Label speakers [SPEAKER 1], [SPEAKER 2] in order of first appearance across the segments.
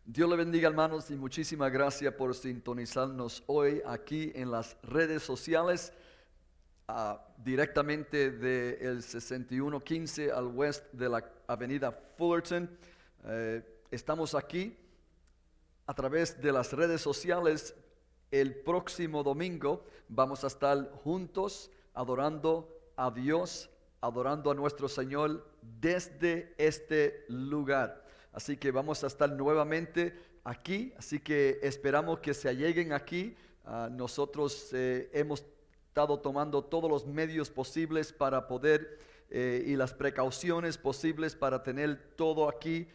[SPEAKER 1] Dios le bendiga, hermanos, y muchísimas gracias por sintonizarnos hoy aquí en las redes sociales, directamente del 6115 al west de la avenida Fullerton. Estamos aquí a través de las redes sociales. El próximo domingo vamos a estar juntos adorando a Dios, adorando a nuestro Señor desde este lugar. Así que vamos a estar nuevamente aquí, así que esperamos que se alleguen aquí. Nosotros hemos estado tomando todos los medios posibles para poder y las precauciones posibles para tener todo aquí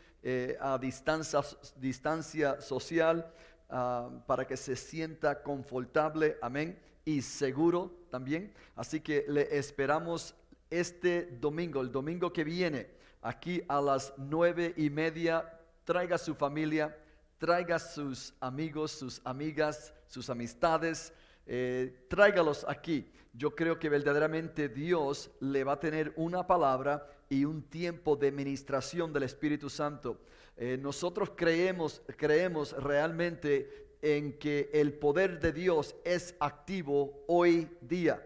[SPEAKER 1] a distancia social, para que se sienta confortable, amén, y seguro también. Así que le esperamos este domingo, el domingo que viene, aquí a las 9:30. Traiga a su familia, traiga a sus amigos, sus amigas, sus amistades, tráigalos aquí. Yo creo que verdaderamente Dios le va a tener una palabra y un tiempo de ministración del Espíritu Santo. Nosotros creemos realmente en que el poder de Dios es activo hoy día.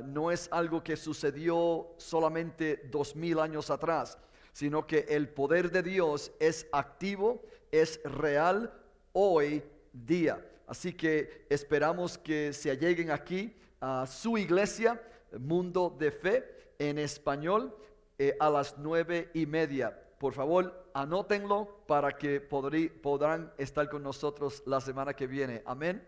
[SPEAKER 1] No es algo que sucedió solamente 2000 años atrás, sino que el poder de Dios es activo, es real hoy día. Así que esperamos que se alleguen aquí a su iglesia, Mundo de Fe, en español, a las 9:30. Por favor, anótenlo para que podrán estar con nosotros la semana que viene. Amén.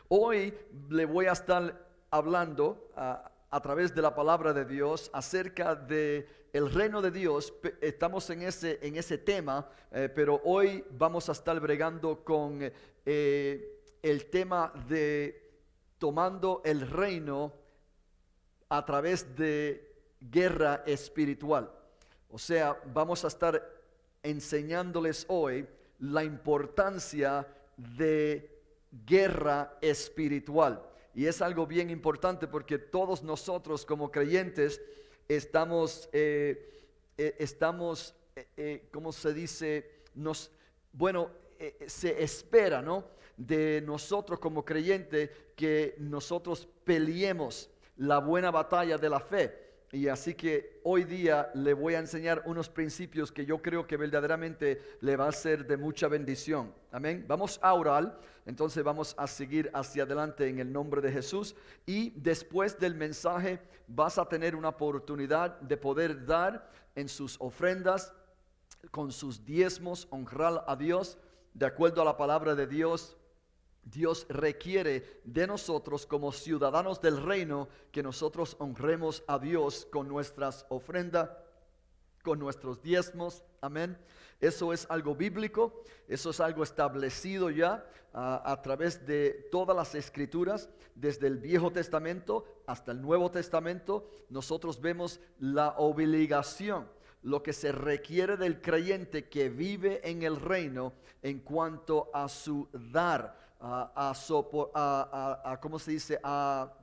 [SPEAKER 1] Hoy le voy a estar hablando a través de la palabra de Dios acerca de el reino de Dios. Estamos en ese tema, pero hoy vamos a estar bregando con el tema de tomando el reino a través de guerra espiritual. O sea, vamos a estar enseñándoles hoy la importancia de guerra espiritual. Y es algo bien importante porque todos nosotros como creyentes estamos, ¿cómo se dice? Se espera, ¿no?, de nosotros como creyentes que nosotros peleemos la buena batalla de la fe. Y así que hoy día le voy a enseñar unos principios que yo creo que verdaderamente le va a ser de mucha bendición. Amén. Vamos a orar, entonces vamos a seguir hacia adelante en el nombre de Jesús. Y después del mensaje vas a tener una oportunidad de poder dar en sus ofrendas, con sus diezmos, honrar a Dios de acuerdo a la palabra de Dios. Dios requiere de nosotros como ciudadanos del reino que nosotros honremos a Dios con nuestras ofrendas, con nuestros diezmos. Amén. Eso es algo bíblico, eso es algo establecido ya a través de todas las escrituras, desde el Viejo Testamento hasta el Nuevo Testamento. Nosotros vemos la obligación, lo que se requiere del creyente que vive en el reino en cuanto a su dar, ¿cómo se dice? A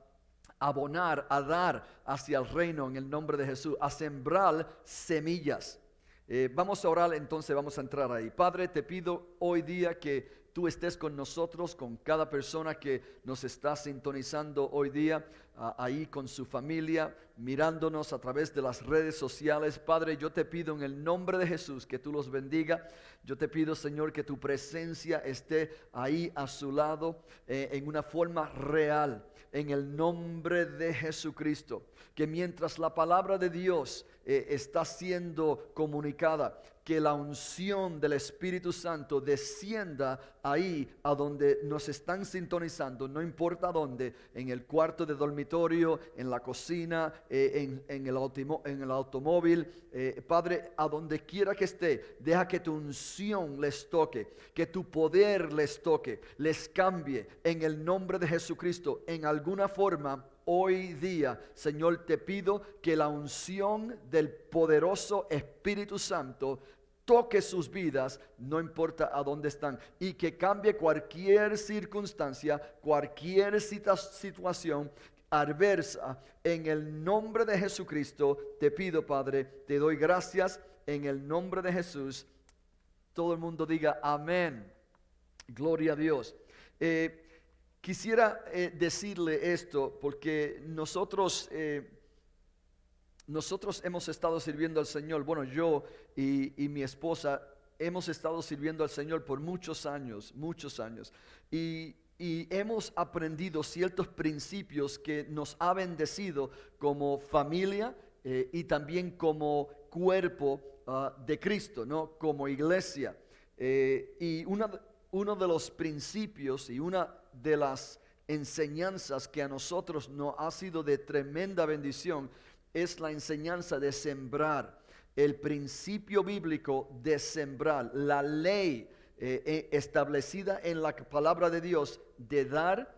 [SPEAKER 1] abonar, a dar hacia el reino en el nombre de Jesús, a sembrar semillas. Vamos a orar, entonces vamos a entrar ahí. Padre, te pido hoy día que tú estés con nosotros, con cada persona que nos está sintonizando hoy día, ahí con su familia, mirándonos a través de las redes sociales. Padre, yo te pido en el nombre de Jesús que tú los bendiga. Yo te pido, Señor, que tu presencia esté ahí a su lado en una forma real, en el nombre de Jesucristo. Que mientras la palabra de Dios está siendo comunicada, que la unción del Espíritu Santo descienda ahí a donde nos están sintonizando, no importa dónde, en el cuarto de dormitorio, en la cocina, en el automóvil, Padre, a donde quiera que esté, deja que tu unción les toque, que tu poder les toque, les cambie en el nombre de Jesucristo, en alguna forma. Hoy día, Señor, te pido que la unción del poderoso Espíritu Santo toque sus vidas, no importa a dónde están, y que cambie cualquier circunstancia, cualquier situación adversa. En el nombre de Jesucristo te pido, Padre, te doy gracias en el nombre de Jesús. Todo el mundo diga amén. Gloria a Dios. Quisiera decirle esto porque nosotros hemos estado sirviendo al Señor. Bueno, yo y mi esposa hemos estado sirviendo al Señor por muchos años. Y hemos aprendido ciertos principios que nos ha bendecido como familia y también como cuerpo de Cristo, ¿no? Como iglesia. Y uno de los principios y una de las enseñanzas que a nosotros nos ha sido de tremenda bendición es la enseñanza de sembrar. El principio bíblico de sembrar, la ley establecida en la palabra de Dios de dar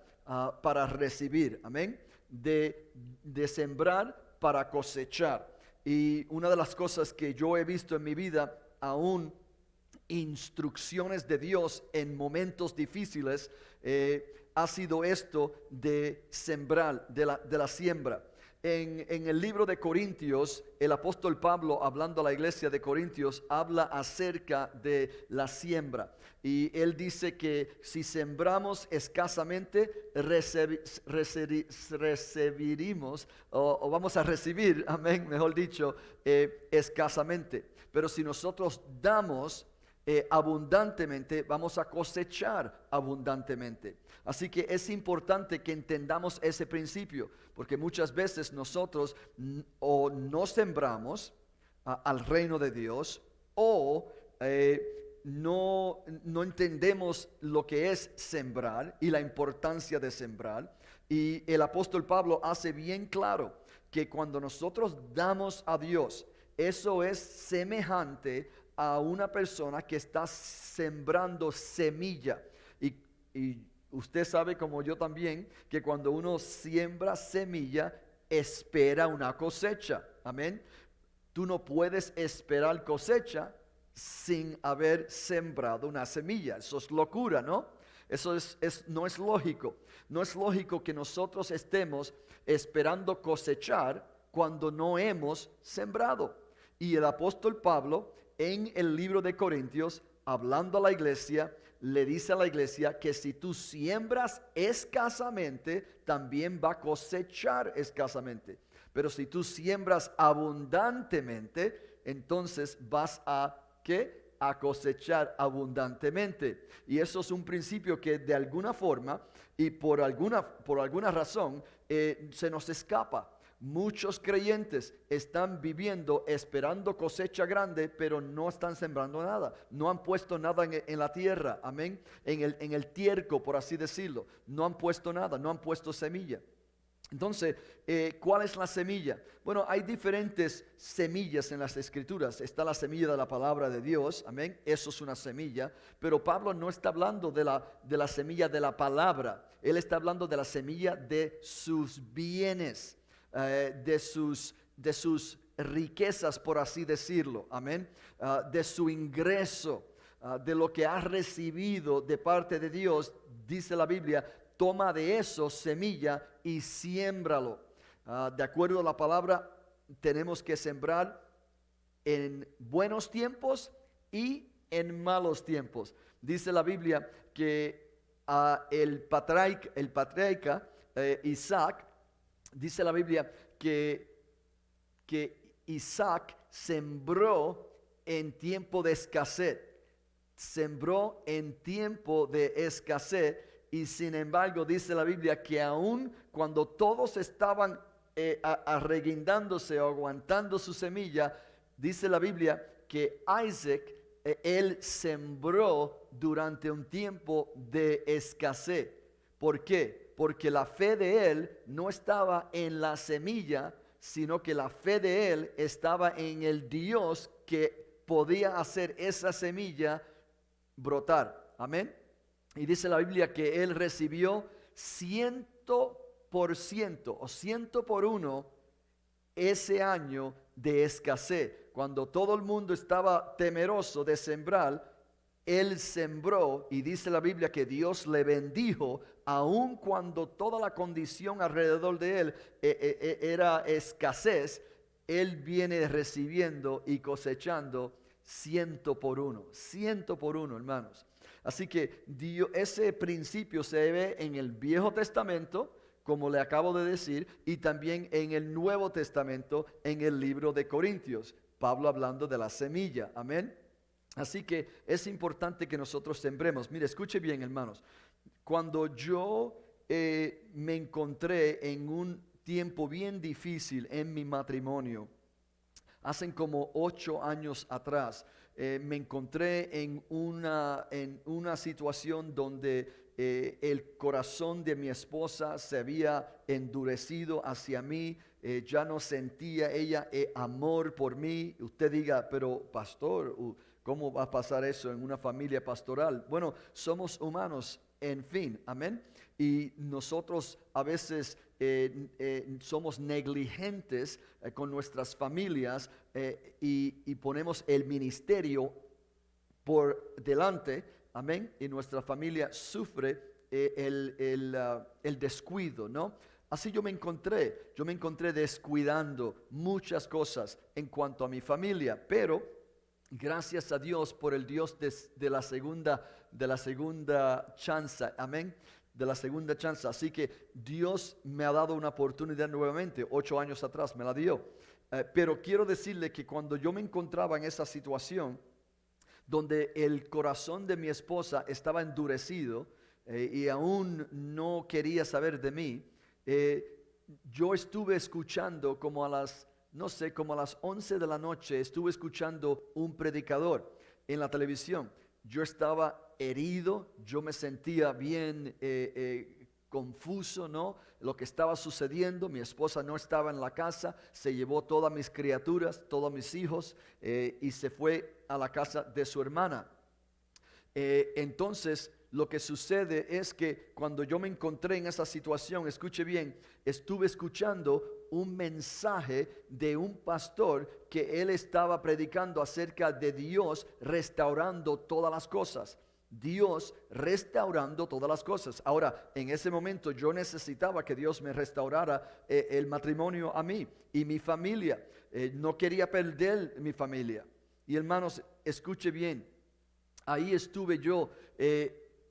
[SPEAKER 1] para recibir, amén, de sembrar para cosechar. Y una de las cosas que yo he visto en mi vida, aún instrucciones de Dios en momentos difíciles, ha sido esto de sembrar, de la siembra. En el libro de Corintios, el apóstol Pablo, hablando a la iglesia de Corintios, habla acerca de la siembra. Y él dice que si sembramos escasamente, recibiremos, o vamos a recibir, amén, mejor dicho, escasamente. Pero si nosotros damos abundantemente, vamos a cosechar abundantemente. Así que es importante que entendamos ese principio, porque muchas veces nosotros o no sembramos al reino de Dios, o no entendemos lo que es sembrar y la importancia de sembrar. Y el apóstol Pablo hace bien claro que cuando nosotros damos a Dios, eso es semejante a una persona que está sembrando semilla. Y usted sabe, como yo también, que cuando uno siembra semilla, espera una cosecha. Amén. Tú no puedes esperar cosecha sin haber sembrado una semilla. Eso es locura, ¿no? Eso no es lógico. No es lógico que nosotros estemos esperando cosechar cuando no hemos sembrado. Y el apóstol Pablo, en el libro de Corintios, hablando a la iglesia, le dice a la iglesia que si tú siembras escasamente, también va a cosechar escasamente. Pero si tú siembras abundantemente, entonces vas a ¿qué? A cosechar abundantemente. Y eso es un principio que de alguna forma y por alguna razón se nos escapa. Muchos creyentes están viviendo esperando cosecha grande, pero no están sembrando nada. No han puesto nada en la tierra, amén. En el tierco, por así decirlo. No han puesto nada, no han puesto semilla. Entonces, ¿cuál es la semilla? Bueno, hay diferentes semillas en las escrituras. Está la semilla de la palabra de Dios, amén. Eso es una semilla. Pero Pablo no está hablando de la semilla de la palabra. Él está hablando de la semilla de sus bienes. De sus riquezas, por así decirlo, amén, de su ingreso, de lo que ha recibido de parte de Dios. Dice la Biblia, toma de eso semilla y siémbralo. De acuerdo a la palabra, tenemos que sembrar en buenos tiempos y en malos tiempos. Dice la Biblia que el patriarca Isaac, dice la Biblia que Isaac sembró en tiempo de escasez. Sembró en tiempo de escasez. Y sin embargo dice la Biblia que aun cuando todos estaban arreguindándose o aguantando su semilla, dice la Biblia que Isaac, él sembró durante un tiempo de escasez. ¿Por qué? Porque la fe de él no estaba en la semilla, sino que la fe de él estaba en el Dios que podía hacer esa semilla brotar. Amén. Y dice la Biblia que él recibió 100% o 100 por 1 ese año de escasez. Cuando todo el mundo estaba temeroso de sembrar, él sembró, y dice la Biblia que Dios le bendijo, aun cuando toda la condición alrededor de él era escasez. Él viene recibiendo y cosechando ciento por uno, hermanos. Así que ese principio se ve en el Viejo Testamento, como le acabo de decir, y también en el Nuevo Testamento, en el libro de Corintios. Pablo hablando de la semilla, amén. Así que es importante que nosotros sembremos. Mire, escuche bien, hermanos. Cuando yo me encontré en un tiempo bien difícil en mi matrimonio, hace como 8 años atrás, me encontré en una situación donde el corazón de mi esposa se había endurecido hacia mí. Ya no sentía ella amor por mí. Usted diga, pero pastor, ¿cómo va a pasar eso en una familia pastoral? Bueno, somos humanos, en fin, amén. Y nosotros a veces somos negligentes con nuestras familias y ponemos el ministerio por delante, amén, y nuestra familia sufre el descuido, ¿no? Así yo me encontré descuidando muchas cosas en cuanto a mi familia, pero gracias a Dios por el Dios de la segunda chance, amén, de la segunda chance. Así que Dios me ha dado una oportunidad nuevamente, 8 años atrás me la dio. Pero quiero decirle que cuando yo me encontraba en esa situación, donde el corazón de mi esposa estaba endurecido y aún no quería saber de mí, yo estuve escuchando como a las 11 de la noche, estuve escuchando un predicador en la televisión. Yo estaba herido, yo me sentía bien confuso, ¿no? Lo que estaba sucediendo, mi esposa no estaba en la casa, se llevó todas mis criaturas, todos mis hijos y se fue a la casa de su hermana. Entonces, lo que sucede es que cuando yo me encontré en esa situación, escuche bien, estuve escuchando un mensaje de un pastor que él estaba predicando acerca de Dios restaurando todas las cosas. Dios restaurando todas las cosas. Ahora, en ese momento yo necesitaba que Dios me restaurara el matrimonio a mí y mi familia. No quería perder mi familia. Y hermanos, escuche bien, ahí estuve yo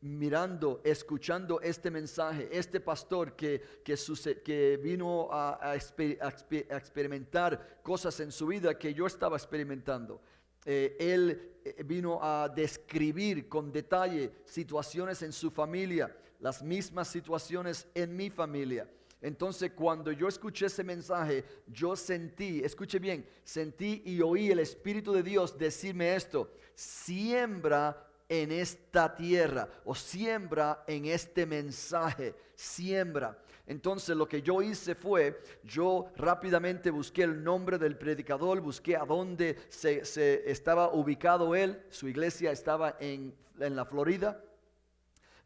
[SPEAKER 1] mirando, escuchando este mensaje, este pastor que vino a experimentar cosas en su vida que yo estaba experimentando. Él vino a describir con detalle situaciones en su familia, las mismas situaciones en mi familia. Entonces, cuando yo escuché ese mensaje, yo sentí, escuche bien, sentí y oí el Espíritu de Dios decirme esto: siembra en esta tierra, o siembra en este mensaje, siembra. Entonces lo que yo hice fue, yo rápidamente busqué el nombre del predicador, busqué a dónde se estaba ubicado él. Su iglesia estaba en la Florida.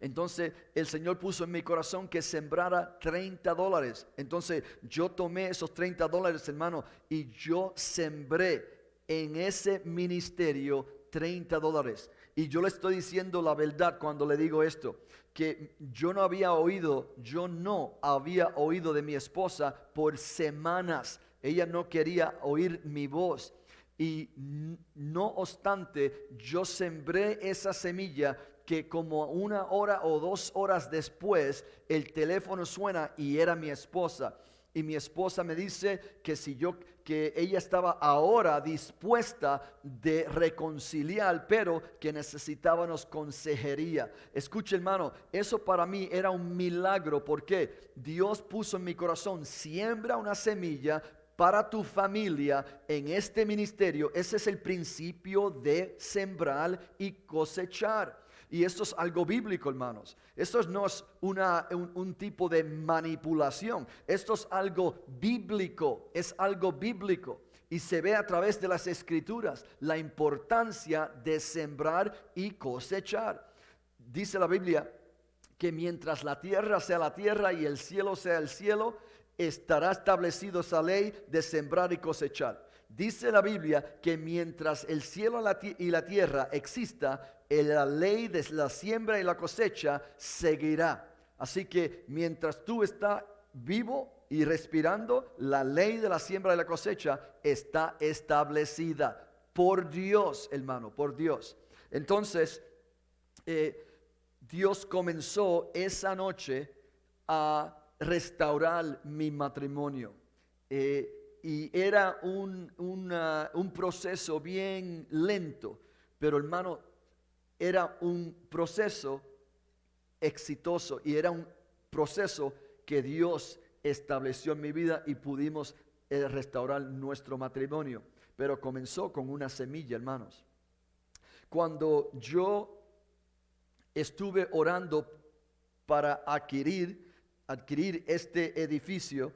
[SPEAKER 1] Entonces el Señor puso en mi corazón que sembrara $30. Entonces yo tomé esos $30, hermano, y yo sembré en ese ministerio $30. Y yo le estoy diciendo la verdad cuando le digo esto, que yo no había oído de mi esposa por semanas. Ella no quería oír mi voz. Y no obstante, yo sembré esa semilla que como 1 hora o 2 horas después, el teléfono suena y era mi esposa. Y mi esposa me dice que ella estaba ahora dispuesta de reconciliar, pero que necesitábamos consejería. Escuche, hermano, eso para mí era un milagro, porque Dios puso en mi corazón: siembra una semilla para tu familia en este ministerio. Ese es el principio de sembrar y cosechar. Y esto es algo bíblico, hermanos. Esto no es un tipo de manipulación. Esto es algo bíblico. Es algo bíblico. Y se ve a través de las escrituras la importancia de sembrar y cosechar. Dice la Biblia que mientras la tierra sea la tierra y el cielo sea el cielo, estará establecido esa ley de sembrar y cosechar. Dice la Biblia que mientras el cielo y la tierra exista, la ley de la siembra y la cosecha seguirá. Así que mientras tú estás vivo y respirando, la ley de la siembra y la cosecha está establecida. por Dios, hermano, por Dios. Entonces, Dios comenzó esa noche a restaurar mi matrimonio. Y era un proceso bien lento, pero hermano, era un proceso exitoso y era un proceso que Dios estableció en mi vida y pudimos restaurar nuestro matrimonio. Pero comenzó con una semilla, hermanos. Cuando yo estuve orando para adquirir este edificio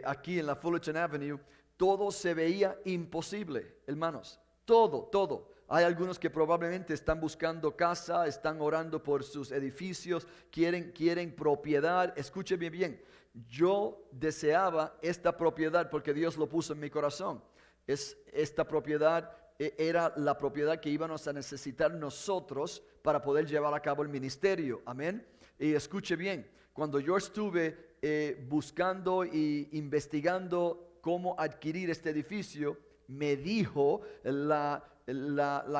[SPEAKER 1] aquí en la Fullerton Avenue, todo se veía imposible, hermanos. Todo. Hay algunos que probablemente están buscando casa, están orando por sus edificios, quieren propiedad. Escúcheme bien, yo deseaba esta propiedad porque Dios lo puso en mi corazón. Esta propiedad era la propiedad que íbamos a necesitar nosotros para poder llevar a cabo el ministerio. Amén. Y escuche bien, cuando yo estuve buscando e investigando cómo adquirir este edificio, me dijo la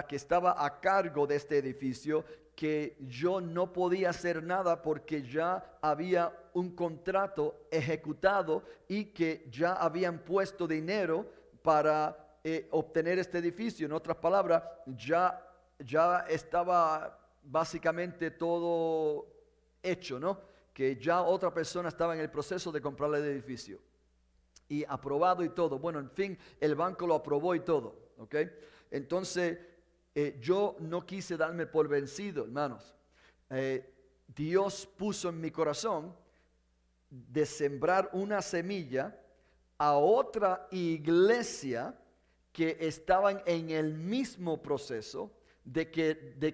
[SPEAKER 1] que estaba a cargo de este edificio que yo no podía hacer nada porque ya había un contrato ejecutado y que ya habían puesto dinero para obtener este edificio. En otras palabras, ya estaba básicamente todo hecho, ¿no? Que ya otra persona estaba en el proceso de comprar el edificio y aprobado y todo. Bueno, en fin, el banco lo aprobó y todo, ¿ok? Entonces, yo no quise darme por vencido, hermanos. Dios puso en mi corazón de sembrar una semilla a otra iglesia que estaban en el mismo proceso de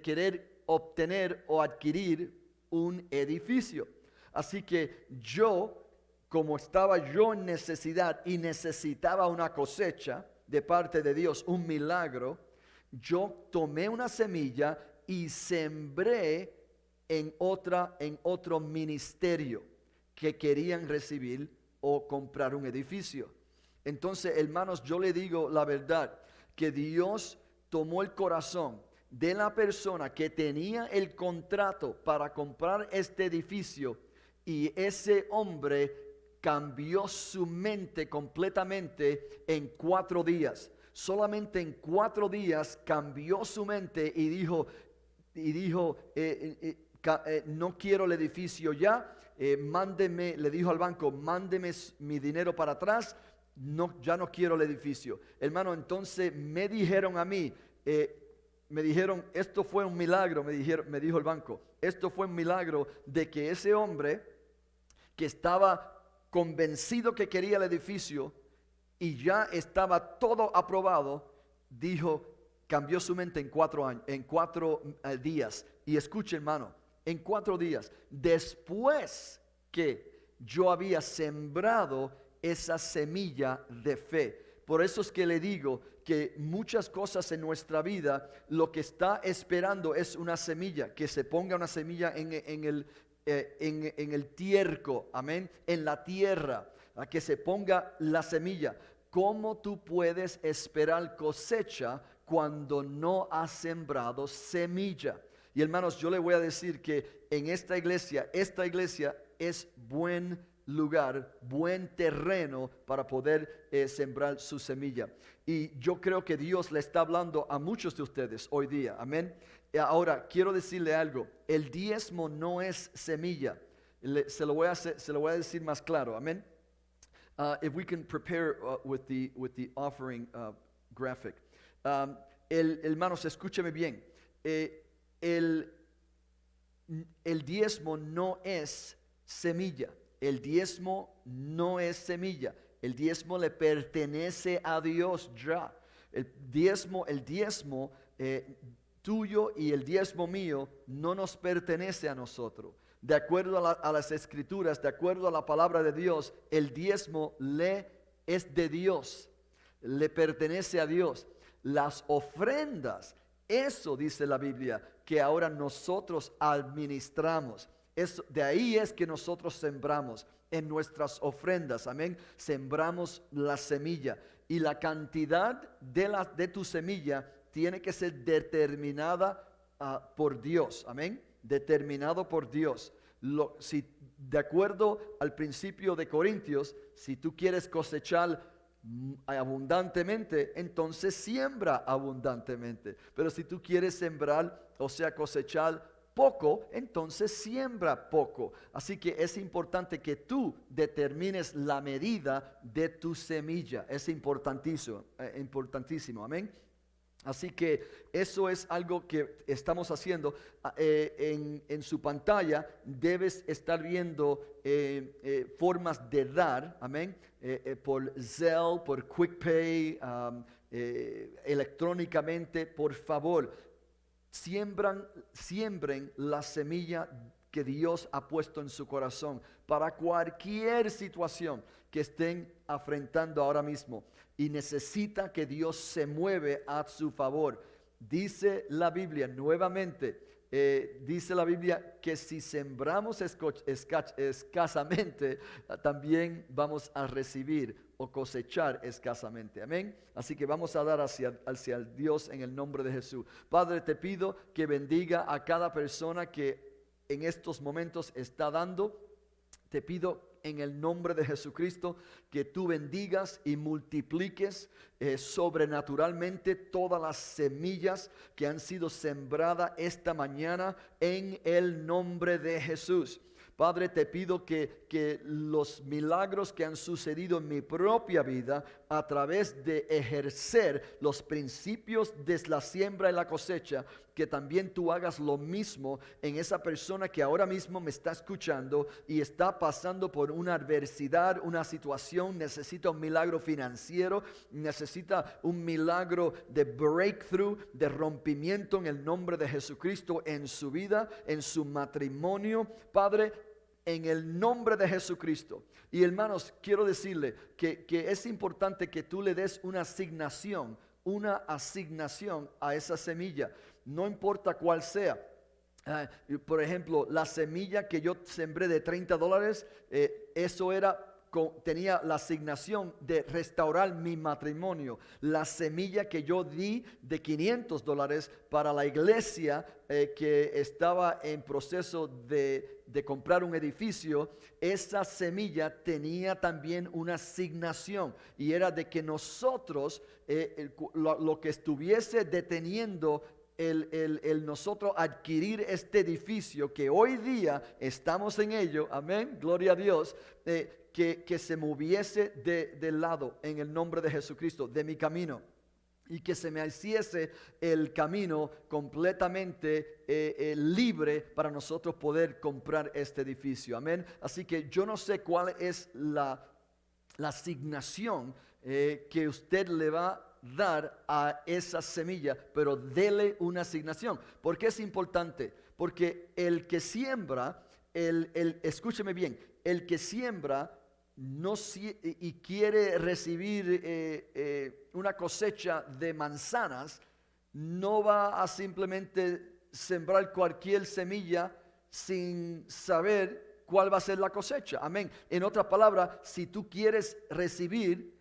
[SPEAKER 1] querer obtener o adquirir un edificio. Así que yo, como estaba yo en necesidad y necesitaba una cosecha de parte de Dios, un milagro, yo tomé una semilla y sembré en otro ministerio que querían recibir o comprar un edificio. Entonces, hermanos, yo le digo la verdad, que Dios tomó el corazón de la persona que tenía el contrato para comprar este edificio y ese hombre cambió su mente completamente en 4 días. Solamente en 4 días cambió su mente y dijo, no quiero el edificio ya, mándeme, le dijo al banco, mándeme mi dinero para atrás, no, ya no quiero el edificio. Hermano, entonces me dijeron a mí, esto fue un milagro, me dijo el banco, esto fue un milagro de que ese hombre que estaba convencido que quería el edificio y ya estaba todo aprobado, cambió su mente en 4 días. Y escuche, hermano, en 4 días, después que yo había sembrado esa semilla de fe. Por eso es que le digo que muchas cosas en nuestra vida, lo que está esperando es una semilla, que se ponga una semilla en el tierco, amén, en la tierra, a que se ponga la semilla. ¿Cómo tú puedes esperar cosecha cuando no has sembrado semilla? Y hermanos, yo le voy a decir que en esta iglesia es buen lugar, buen terreno para poder sembrar su semilla. Y yo creo que Dios le está hablando a muchos de ustedes hoy día, amén. Ahora, quiero decirle algo, el diezmo no es semilla, se lo voy a decir más claro, amén. If we can prepare with the offering graphic. Hermanos, escúcheme bien, el diezmo no es semilla. El diezmo no es semilla. El diezmo le pertenece a Dios ya. El diezmo tuyo y el diezmo mío no nos pertenece a nosotros. De acuerdo a las escrituras, de acuerdo a la palabra de Dios, el diezmo es de Dios, le pertenece a Dios. Las ofrendas, eso dice la Biblia, que ahora nosotros administramos. De ahí es que nosotros sembramos en nuestras ofrendas, amén. Sembramos la semilla. Y la cantidad de tu semilla tiene que ser determinada por Dios. Amén. Determinado por Dios. Si de acuerdo al principio de Corintios, si tú quieres cosechar abundantemente, entonces siembra abundantemente. Pero si tú quieres sembrar, o sea, cosechar poco, entonces siembra poco. Así que es importante que tú determines la medida de tu semilla. Es importantísimo, importantísimo. Amén. Así que eso es algo que estamos haciendo. En su pantalla debes estar viendo formas de dar, amén, por Zelle, por QuickPay, electrónicamente. Por favor, siembren la semilla que Dios ha puesto en su corazón para cualquier situación que estén afrontando ahora mismo, y necesita que Dios se mueve a su favor. Dice la Biblia nuevamente, dice la Biblia que si sembramos escasamente, también vamos a recibir o cosechar escasamente. Amén. Así que vamos a dar hacia Dios en el nombre de Jesús. Padre, te pido que bendiga a cada persona que en estos momentos está dando. Te pido en el nombre de Jesucristo que tú bendigas y multipliques sobrenaturalmente todas las semillas que han sido sembradas esta mañana en el nombre de Jesús. Padre, te pido que los milagros que han sucedido en mi propia vida a través de ejercer los principios de la siembra y la cosecha, que también tú hagas lo mismo en esa persona que ahora mismo me está escuchando y está pasando por una adversidad, una situación, necesita un milagro financiero, necesita un milagro de breakthrough, de rompimiento en el nombre de Jesucristo en su vida, en su matrimonio. Padre, en el nombre de Jesucristo. Y hermanos, quiero decirle que es importante que tú le des una asignación a esa semilla, no importa cuál sea. Por ejemplo, la semilla que yo sembré de $30, eso tenía la asignación de restaurar mi matrimonio. La semilla que yo di de $500 para la iglesia que estaba en proceso de comprar un edificio, esa semilla tenía también una asignación, y era de que nosotros, lo que estuviese deteniendo el nosotros adquirir este edificio, que hoy día estamos en ello, amén, gloria a Dios, que se moviese del lado en el nombre de Jesucristo, de mi camino, y que se me hiciese el camino completamente libre para nosotros poder comprar este edificio, amén. Así que yo no sé cuál es la asignación que usted le va a dar a esa semilla, pero dele una asignación. ¿Por qué es importante? Porque el que siembra, escúcheme bien, el que siembra y quiere recibir una cosecha de manzanas, no va a simplemente sembrar cualquier semilla sin saber cuál va a ser la cosecha. Amén. En otras palabras, si tú quieres recibir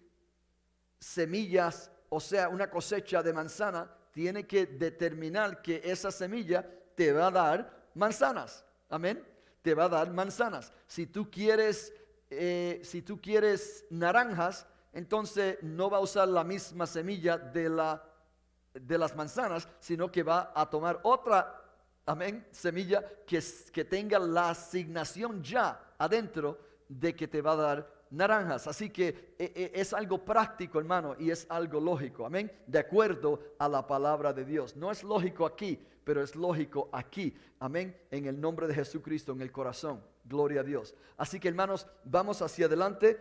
[SPEAKER 1] semillas, o sea, una cosecha de manzana, tiene que determinar que esa semilla te va a dar manzanas. Amén. Te va a dar manzanas. Si tú quieres naranjas, entonces no va a usar la misma semilla de las manzanas, sino que va a tomar otra, amén, semilla que tenga la asignación ya adentro de que te va a dar naranjas. Así que es algo práctico, hermano, y es algo lógico, amén, de acuerdo a la palabra de Dios. No es lógico aquí, pero es lógico aquí, amén, en el nombre de Jesucristo, en el corazón. Gloria a Dios. Así que, hermanos, vamos hacia adelante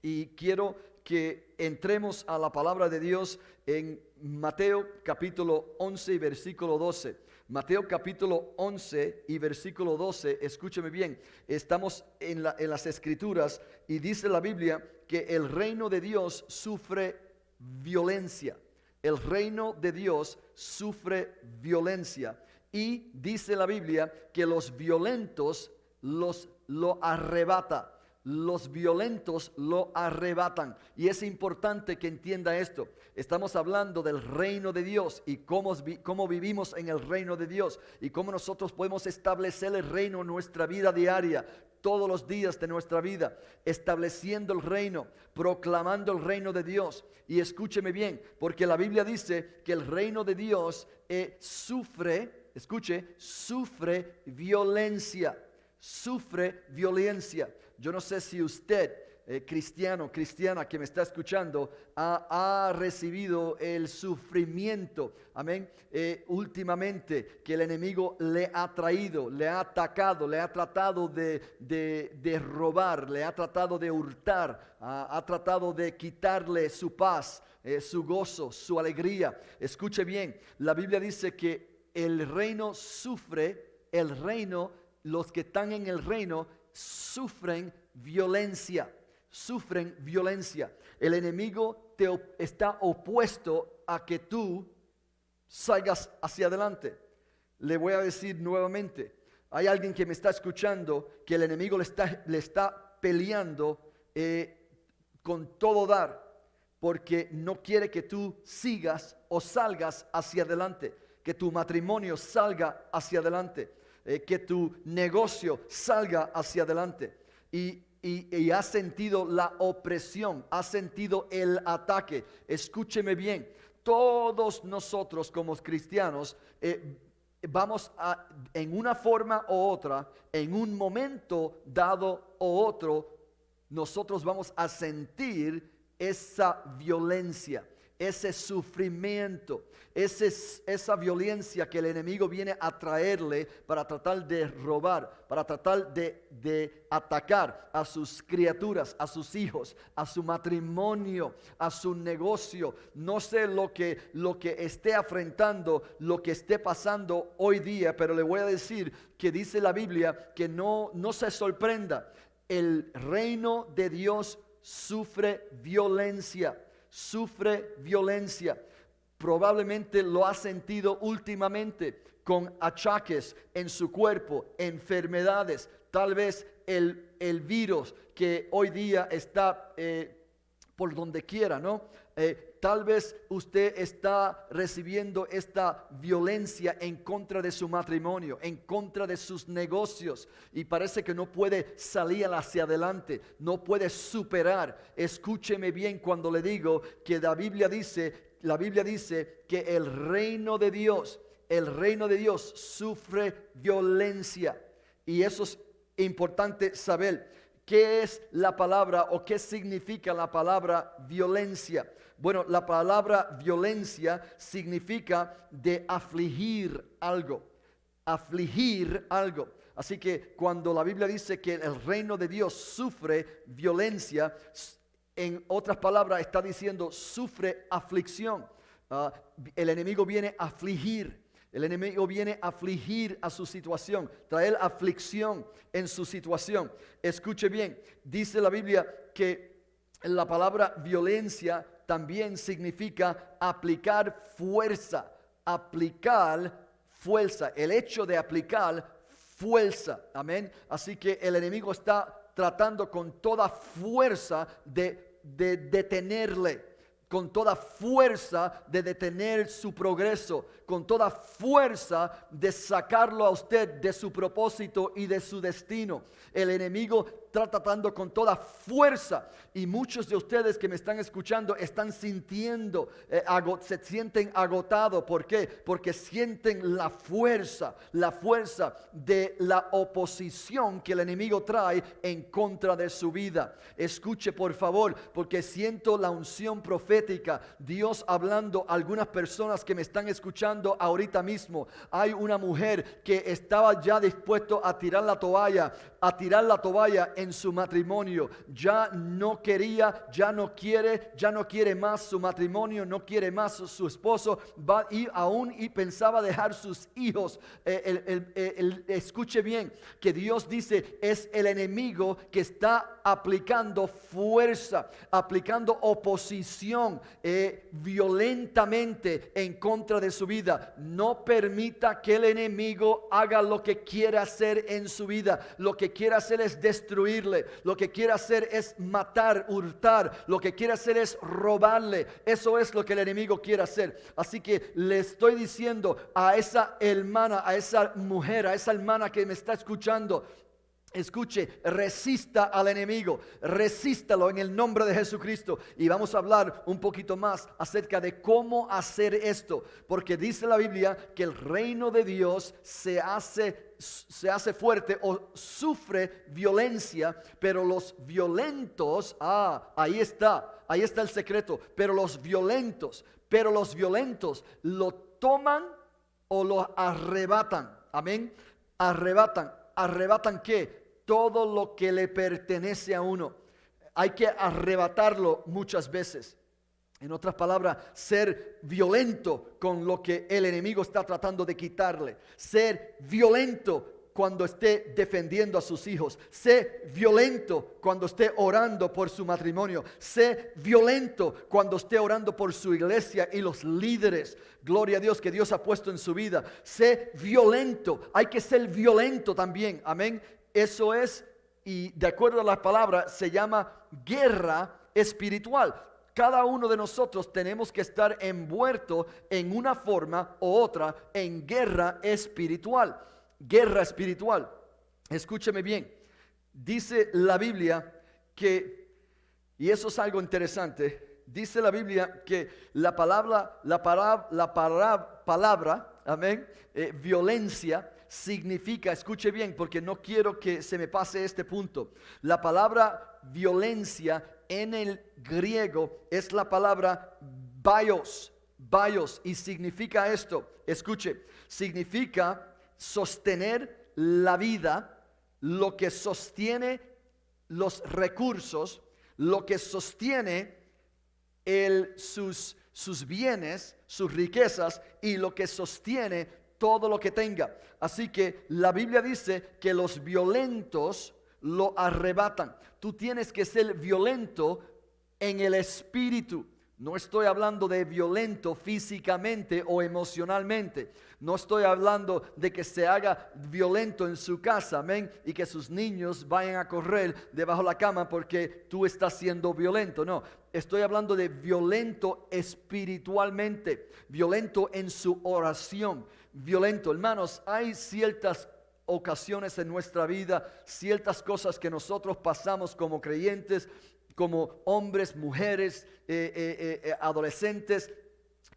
[SPEAKER 1] y quiero que entremos a la palabra de Dios en Mateo capítulo 11 y versículo 12. Mateo capítulo 11 y versículo 12, escúcheme bien, estamos en las escrituras y dice la Biblia que el reino de Dios sufre violencia. El reino de Dios sufre violencia, y dice la Biblia que los violentos lo arrebata. los violentos lo arrebatan. Y es importante que entienda esto. Estamos hablando del reino de Dios y cómo vivimos en el reino de Dios y cómo nosotros podemos establecer el reino en nuestra vida diaria, todos los días de nuestra vida, estableciendo el reino, proclamando el reino de Dios. Y escúcheme bien, porque la Biblia dice que el reino de Dios sufre violencia. Sufre violencia. Yo no sé si usted, cristiano, cristiana que me está escuchando, ha recibido el sufrimiento, amén, últimamente, que el enemigo le ha traído, le ha atacado, le ha tratado de robar, le ha tratado de hurtar, ha tratado de quitarle su paz, su gozo, su alegría. Escuche bien, la Biblia dice que el reino sufre, los que están en el reino sufren violencia. El enemigo está opuesto a que tú salgas hacia adelante. Le voy a decir nuevamente, hay alguien que me está escuchando que el enemigo le está peleando con todo dar, porque no quiere que tú sigas o salgas hacia adelante, que tu matrimonio salga hacia adelante, que tu negocio salga hacia adelante. Y has sentido la opresión, has sentido el ataque. Escúcheme bien, todos nosotros como cristianos vamos en una forma u otra, en un momento dado u otro, nosotros vamos a sentir esa violencia, ese sufrimiento, esa violencia que el enemigo viene a traerle para tratar de robar, para tratar de atacar a sus criaturas, a sus hijos, a su matrimonio, a su negocio. No sé lo que esté afrontando, lo que esté pasando hoy día, pero le voy a decir que dice la Biblia que no se sorprenda. El reino de Dios sufre violencia. Probablemente lo ha sentido últimamente con achaques en su cuerpo, enfermedades, tal vez el virus que hoy día está por donde quiera, ¿no? Tal vez usted está recibiendo esta violencia en contra de su matrimonio, en contra de sus negocios, y parece que no puede salir hacia adelante, no puede superar. Escúcheme bien cuando le digo que la Biblia dice que el reino de Dios sufre violencia. Y eso es importante saber. ¿Qué es la palabra o qué significa la palabra violencia? Bueno, la palabra violencia significa de afligir algo. Así que cuando la Biblia dice que el reino de Dios sufre violencia, en otras palabras está diciendo sufre aflicción. El enemigo viene a afligir. El enemigo viene a afligir a su situación, traer aflicción en su situación. Escuche bien, dice la Biblia que la palabra violencia también significa aplicar fuerza. El hecho de aplicar fuerza, amén. Así que el enemigo está tratando con toda fuerza de detenerle, con toda fuerza de detener su progreso, con toda fuerza de sacarlo a usted de su propósito y de su destino. El enemigo está tratando con toda fuerza, y muchos de ustedes que me están escuchando están sintiendo, se sienten agotados. ¿Por qué? Porque sienten la fuerza de la oposición que el enemigo trae en contra de su vida. Escuche por favor, porque siento la unción profética, Dios hablando a algunas personas que me están escuchando ahorita mismo. Hay una mujer que estaba ya dispuesto a tirar la toalla en su matrimonio. Ya no quería, ya no quiere más su matrimonio, no quiere más su esposo, y pensaba dejar sus hijos. Escuche bien, que Dios dice, es el enemigo que está aplicando fuerza, aplicando oposición violentamente en contra de su vida. No permita que el enemigo haga lo que quiere hacer en su vida. Lo que quiere hacer es destruir destruirle, lo que quiere hacer es matar, hurtar, lo que quiere hacer es robarle. Eso es lo que el enemigo quiere hacer. Así que le estoy diciendo a esa hermana, a esa mujer, a esa hermana que me está escuchando: escuche, resista al enemigo, resístalo en el nombre de Jesucristo. Y vamos a hablar un poquito más acerca de cómo hacer esto, porque dice la Biblia que el reino de Dios se hace fuerte o sufre violencia, pero los violentos, ahí está el secreto, pero los violentos lo toman o lo arrebatan. Amén. ¿Arrebatan qué? Todo lo que le pertenece a uno. Hay que arrebatarlo muchas veces. En otras palabras, ser violento con lo que el enemigo está tratando de quitarle. Ser violento cuando esté defendiendo a sus hijos. Sé violento cuando esté orando por su matrimonio. Sé violento cuando esté orando por su iglesia y los líderes. Gloria a Dios que Dios ha puesto en su vida. Sé violento. Hay que ser violento también. Amén. Eso es, y de acuerdo a las palabras, se llama guerra espiritual. Cada uno de nosotros tenemos que estar envuelto en una forma u otra en guerra espiritual. Guerra espiritual. Escúcheme bien. Dice la Biblia que, y eso es algo interesante, dice la Biblia que la palabra, amén, violencia significa, escuche bien, porque no quiero que se me pase este punto. La palabra violencia en el griego es la palabra bios, y significa esto. Escuche, significa sostener la vida, lo que sostiene los recursos, lo que sostiene sus bienes, sus riquezas, y lo que sostiene todo lo que tenga. Así que la Biblia dice que los violentos lo arrebatan. Tú tienes que ser violento en el espíritu. No estoy hablando de violento físicamente o emocionalmente. No estoy hablando de que se haga violento en su casa, amén, y que sus niños vayan a correr debajo de la cama porque tú estás siendo violento. No, estoy hablando de violento espiritualmente, violento en su oración, violento. Hermanos, hay ciertas ocasiones en nuestra vida, ciertas cosas que nosotros pasamos como creyentes, como hombres, mujeres, adolescentes,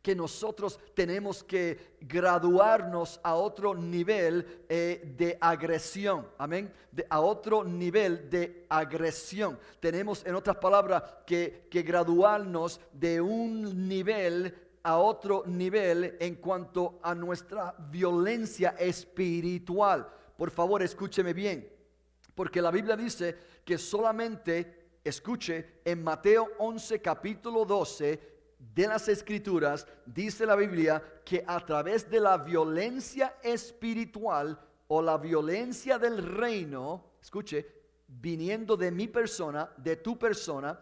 [SPEAKER 1] que nosotros tenemos que graduarnos a otro nivel de agresión, amén, a otro nivel de agresión. Tenemos, en otras palabras, que graduarnos de un nivel a otro nivel en cuanto a nuestra violencia espiritual. Por favor, escúcheme bien, porque la Biblia dice que solamente, escuche, en Mateo 11, capítulo 12 de las Escrituras, dice la Biblia que a través de la violencia espiritual o la violencia del reino, escuche, viniendo de mi persona, de tu persona,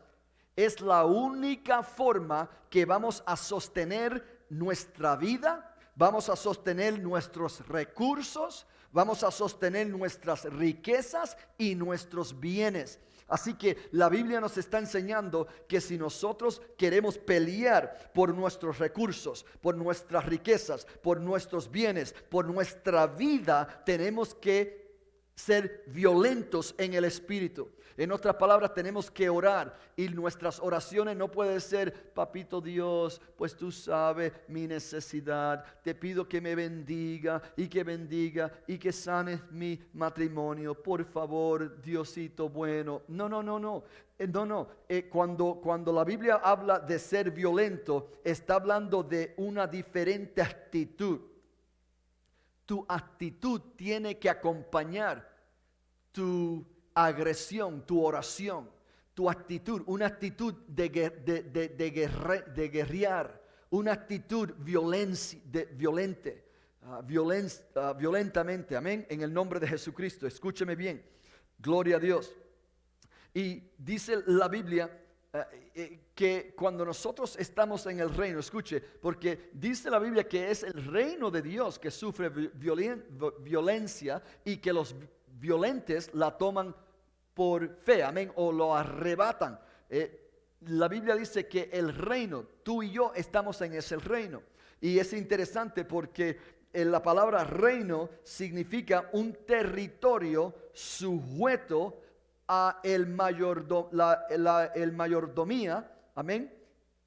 [SPEAKER 1] es la única forma que vamos a sostener nuestra vida, vamos a sostener nuestros recursos, vamos a sostener nuestras riquezas y nuestros bienes. Así que la Biblia nos está enseñando que si nosotros queremos pelear por nuestros recursos, por nuestras riquezas, por nuestros bienes, por nuestra vida, tenemos que ser violentos en el espíritu. En otras palabras, tenemos que orar, y nuestras oraciones no pueden ser: papito Dios, pues tú sabes mi necesidad, te pido que me bendiga y que sanes mi matrimonio, por favor, Diosito bueno. No. Cuando la Biblia habla de ser violento, está hablando de una diferente actitud. Tu actitud tiene que acompañar tu agresión, tu oración, tu actitud, una actitud de guerrear, una actitud violentamente, amén, en el nombre de Jesucristo. Escúcheme bien, gloria a Dios. Y dice la Biblia que cuando nosotros estamos en el reino, escuche, porque dice la Biblia que es el reino de Dios que sufre violencia y que los violentes la toman por fe, amén, o lo arrebatan. La Biblia dice que el reino, tú y yo estamos en ese reino. Y es interesante porque la palabra reino significa un territorio sujeto a el mayordomía, amén,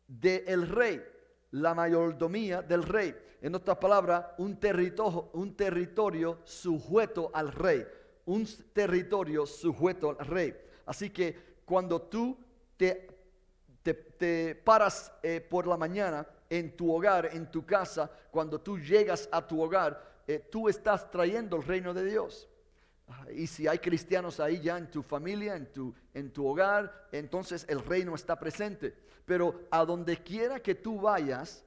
[SPEAKER 1] del rey, la mayordomía del rey. En otras palabras, un territorio sujeto al rey, un territorio sujeto al rey. Así que cuando tú te paras por la mañana en tu hogar, en tu casa, cuando tú llegas a tu hogar, tú estás trayendo el reino de Dios. Y si hay cristianos ahí ya en tu familia, en tu hogar, entonces el reino está presente. Pero a donde quiera que tú vayas,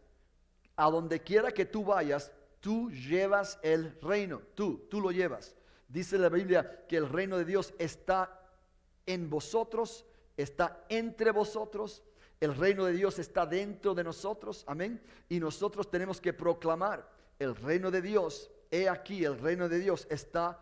[SPEAKER 1] tú llevas el reino, tú lo llevas. Dice la Biblia que el reino de Dios está en vosotros, está entre vosotros. El reino de Dios está dentro de nosotros, amén. Y nosotros tenemos que proclamar el reino de Dios. He aquí, el reino de Dios está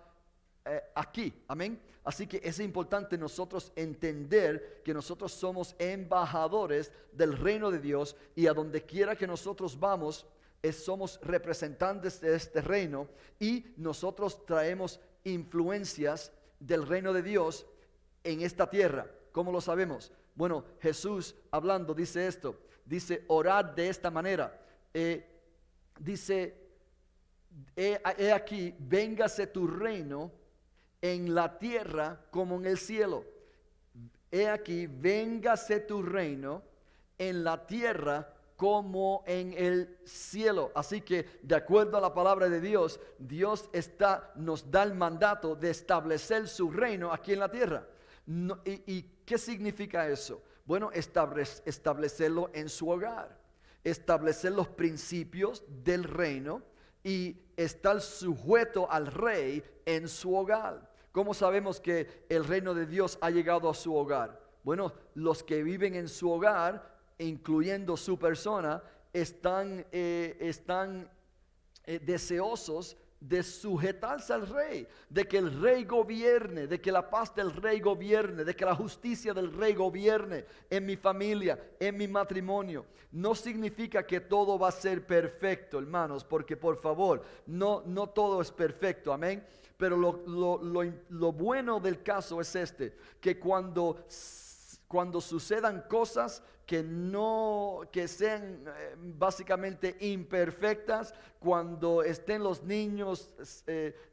[SPEAKER 1] aquí, amén. Así que es importante nosotros entender que nosotros somos embajadores del reino de Dios, y a donde quiera que nosotros vamos, somos representantes de este reino, y nosotros traemos influencias del reino de Dios en esta tierra. ¿Cómo lo sabemos? Bueno, Jesús hablando dice esto, dice: orad de esta manera, dice: he aquí, véngase tu reino en la tierra como en el cielo. He aquí, véngase tu reino en la tierra como en el cielo. Así que de acuerdo a la palabra de Dios, Dios nos da el mandato de establecer su reino aquí en la tierra. ¿Y qué significa eso? Bueno, establecerlo en su hogar, establecer los principios del reino y estar sujeto al rey en su hogar. ¿Cómo sabemos que el reino de Dios ha llegado a su hogar? Bueno, los que viven en su hogar, incluyendo su persona, están deseosos de sujetarse al rey, de que el rey gobierne, de que la paz del rey gobierne, de que la justicia del rey gobierne en mi familia, en mi matrimonio. No significa que todo va a ser perfecto, hermanos, porque por favor, no todo es perfecto, amén. Pero lo bueno del caso es que cuando sucedan cosas que sean básicamente imperfectas, cuando estén los niños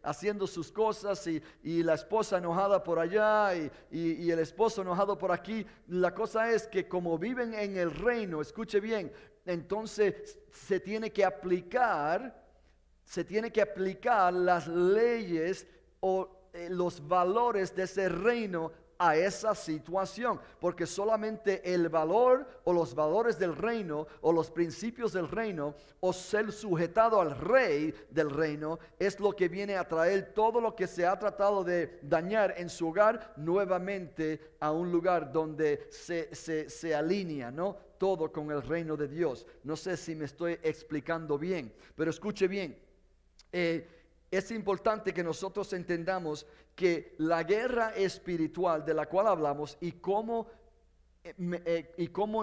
[SPEAKER 1] haciendo sus cosas y la esposa enojada por allá y el esposo enojado por aquí, la cosa es que como viven en el reino, escuche bien, entonces se tiene que aplicar las leyes o los valores de ese reino a esa situación, porque solamente el valor o los valores del reino o los principios del reino o ser sujetado al rey del reino es lo que viene a traer todo lo que se ha tratado de dañar en su hogar nuevamente a un lugar donde se alinea, ¿no? Todo con el reino de Dios. No sé si me estoy explicando bien, pero escuche bien. Es importante que nosotros entendamos que la guerra espiritual de la cual hablamos y cómo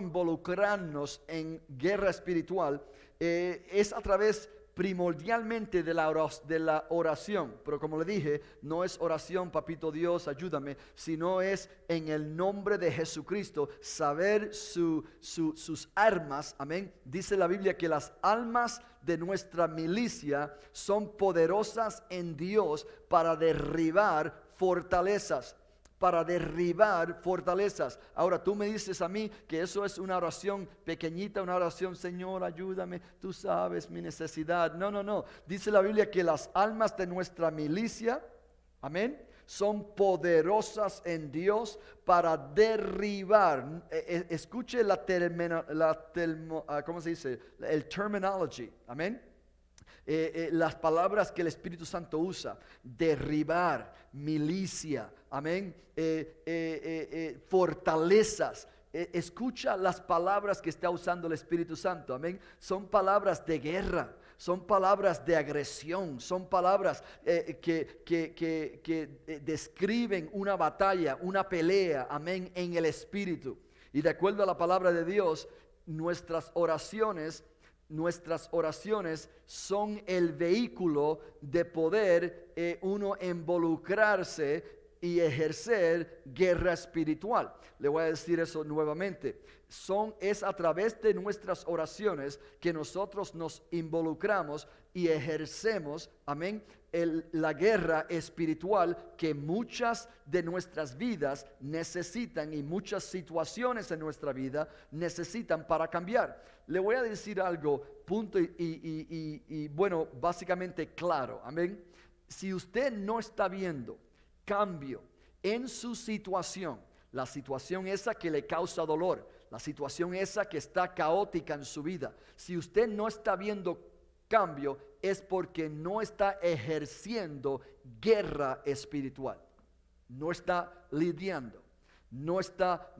[SPEAKER 1] involucrarnos en guerra espiritual es a través primordialmente de la oración. Pero como le dije, no es oración, papito Dios, ayúdame, sino es en el nombre de Jesucristo, saber sus armas, amén. Dice la Biblia que las armas de nuestra milicia son poderosas en Dios para derribar fortalezas. Ahora tú me dices a mí que eso es una oración pequeñita, una oración: Señor, ayúdame, tú sabes mi necesidad. No. Dice la Biblia que las almas de nuestra milicia, amén, son poderosas en Dios para derribar. Escuche ¿cómo se dice? El terminology, amén. Las palabras que el Espíritu Santo usa: derribar, milicia, amén, fortalezas. Escucha las palabras que está usando el Espíritu Santo, amén. Son palabras de guerra, son palabras de agresión, son palabras que describen una batalla, una pelea, amén, en el espíritu. Y de acuerdo a la palabra de Dios, nuestras oraciones son el vehículo de poder uno involucrarse y ejercer guerra espiritual. Le voy a decir eso nuevamente. Es a través de nuestras oraciones que nosotros nos involucramos y ejercemos, amén, la guerra espiritual que muchas de nuestras vidas necesitan y muchas situaciones en nuestra vida necesitan para cambiar. Le voy a decir algo, punto y bueno, básicamente claro, amén. Si usted no está viendo cambio en su situación, la situación esa que le causa dolor, la situación esa que está caótica en su vida, si usted no está viendo cambio, es porque no está ejerciendo guerra espiritual, no está lidiando, no está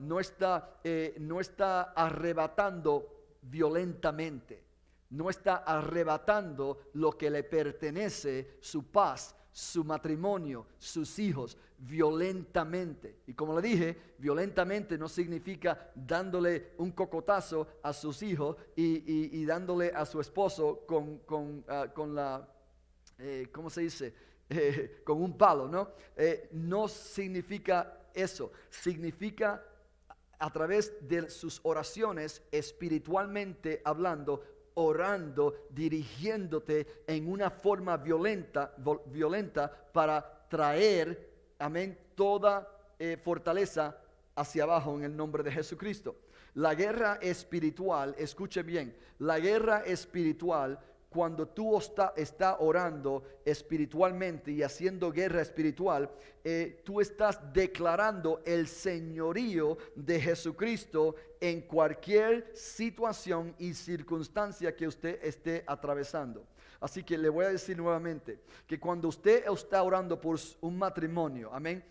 [SPEAKER 1] arrebatando violentamente, no está arrebatando lo que le pertenece, su paz, su matrimonio, sus hijos, violentamente. Y como le dije, violentamente no significa dándole un cocotazo a sus hijos y dándole a su esposo con la, ¿cómo se dice? Con un palo, ¿no? No significa eso. Significa a través de sus oraciones, espiritualmente hablando, orando, dirigiéndote en una forma violenta para traer, amén, toda fortaleza hacia abajo en el nombre de Jesucristo. La guerra espiritual, escuche bien, la guerra espiritual, cuando tú estás orando espiritualmente y haciendo guerra espiritual, tú estás declarando el señorío de Jesucristo en cualquier situación y circunstancia que usted esté atravesando. Así que le voy a decir nuevamente que cuando usted está orando por un matrimonio, amén,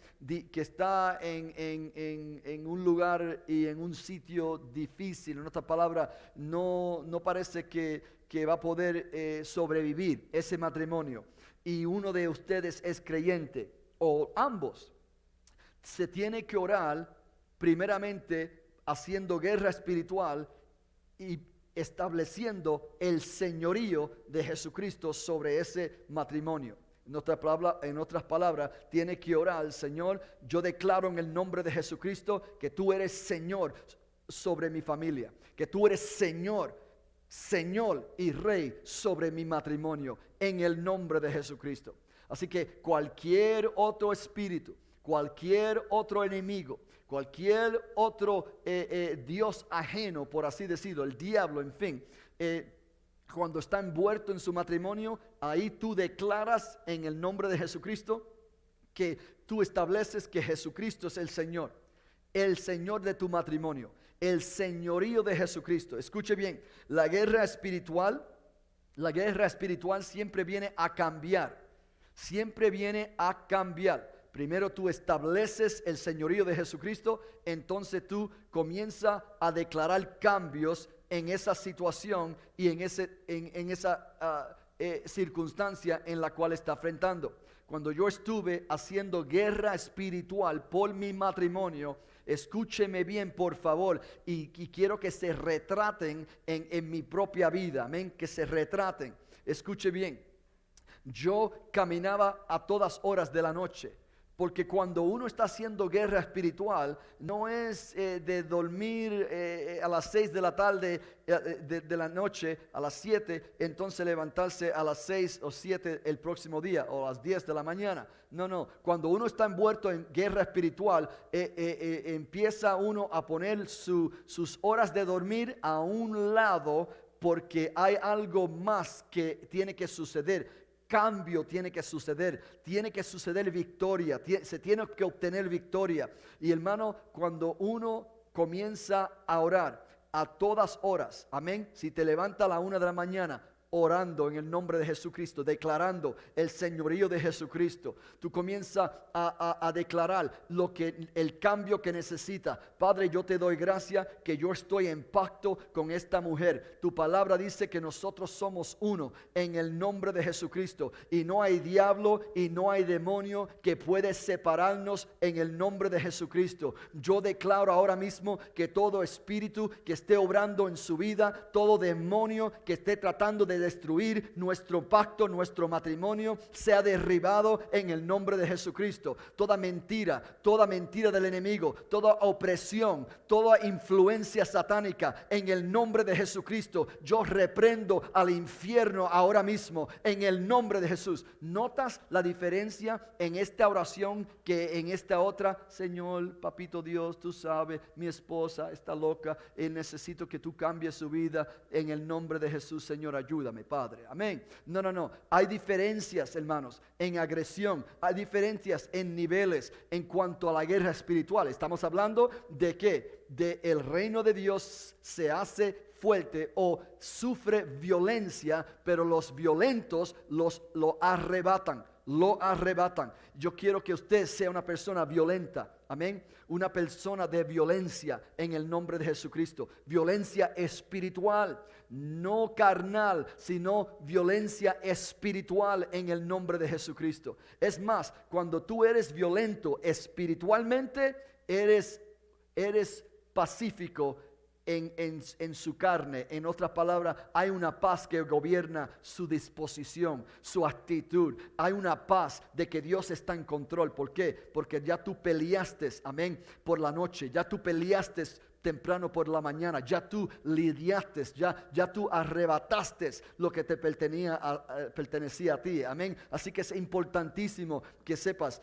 [SPEAKER 1] que está en un lugar y en un sitio difícil, en otra palabra, no parece que va a poder sobrevivir ese matrimonio, y uno de ustedes es creyente, o ambos, se tiene que orar primeramente haciendo guerra espiritual y estableciendo el señorío de Jesucristo sobre ese matrimonio. En otras palabras, tiene que orar: Señor, yo declaro en el nombre de Jesucristo que tú eres Señor sobre mi familia, que tú eres Señor y Rey sobre mi matrimonio, en el nombre de Jesucristo. Así que cualquier otro espíritu, cualquier otro enemigo, cualquier otro Dios ajeno, por así decirlo, el diablo, en fin, cuando está envuelto en su matrimonio, ahí tú declaras en el nombre de Jesucristo que tú estableces que Jesucristo es el Señor de tu matrimonio, el señorío de Jesucristo. Escuche bien, la guerra espiritual siempre viene a cambiar, Primero tú estableces el señorío de Jesucristo, entonces tú comienzas a declarar cambios en esa situación y en esa circunstancia en la cual está enfrentando. Cuando yo estuve haciendo guerra espiritual por mi matrimonio, escúcheme bien, por favor, y quiero que se retraten en mi propia vida, amén, que se retraten. Escuche bien, yo caminaba a todas horas de la noche, porque cuando uno está haciendo guerra espiritual, no es de dormir a las 6 de la tarde, de la noche, a las 7, entonces levantarse a las 6 o 7 el próximo día, o a las 10 de la mañana. No, cuando uno está envuelto en guerra espiritual, empieza uno a poner sus horas de dormir a un lado, porque hay algo más que tiene que suceder. Cambio tiene que suceder victoria, se tiene que obtener victoria. Y hermano, cuando uno comienza a orar a todas horas, amén, si te levanta a la 1 de la mañana, orando en el nombre de Jesucristo, declarando el señorío de Jesucristo. Tú comienzas a declarar el cambio que necesita. Padre, yo te doy gracias que yo estoy en pacto con esta mujer. Tu palabra dice que nosotros somos uno en el nombre de Jesucristo, y no hay diablo y no hay demonio que puede separarnos en el nombre de Jesucristo. Yo declaro ahora mismo que todo espíritu que esté obrando en su vida, todo demonio que esté tratando de destruir nuestro pacto, nuestro matrimonio, sea derribado en el nombre de Jesucristo. Toda mentira del enemigo, toda opresión, toda influencia satánica, en el nombre de Jesucristo, yo reprendo al infierno ahora mismo en el nombre de Jesús. ¿Notas la diferencia en esta oración que en esta otra? Señor, papito Dios, tú sabes, mi esposa está loca y necesito que tú cambies su vida en el nombre de Jesús. Señor, ayúdame, Padre. Amén. No. Hay diferencias, hermanos, en agresión. Hay diferencias en niveles en cuanto a la guerra espiritual. Estamos hablando de que el reino de Dios se hace fuerte o sufre violencia, pero los violentos lo arrebatan. Yo quiero que usted sea una persona violenta. Amén. Una persona de violencia en el nombre de Jesucristo. Violencia espiritual, no carnal, sino violencia espiritual en el nombre de Jesucristo. Es más, cuando tú eres violento espiritualmente, eres pacífico en su carne. En otras palabras, hay una paz que gobierna su disposición, su actitud. Hay una paz de que Dios está en control. ¿Por qué? Porque ya tú peleaste, amén, por la noche. Ya tú peleaste temprano por la mañana. Ya tú lidiaste, ya tú arrebataste lo que te pertenecía a ti. Amén. Así que es importantísimo que sepas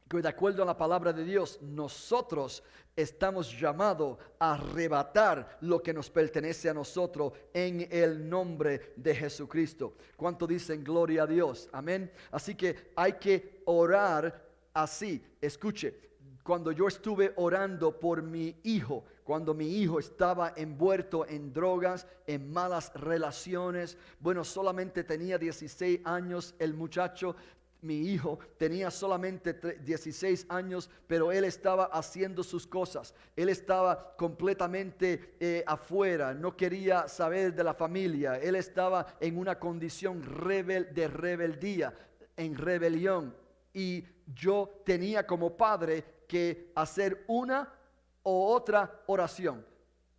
[SPEAKER 1] que de acuerdo a la palabra de Dios, nosotros estamos llamados a arrebatar lo que nos pertenece a nosotros en el nombre de Jesucristo. ¿Cuánto dicen gloria a Dios? Amén. Así que hay que orar así. Escuche, cuando yo estuve orando por mi hijo, cuando mi hijo estaba envuelto en drogas, en malas relaciones, bueno, solamente tenía 16 años el muchacho. Mi hijo tenía solamente 16 años, pero él estaba haciendo sus cosas. Él estaba completamente afuera, no quería saber de la familia. Él estaba en una condición de rebeldía, en rebelión. Y yo tenía como padre que hacer una u otra oración.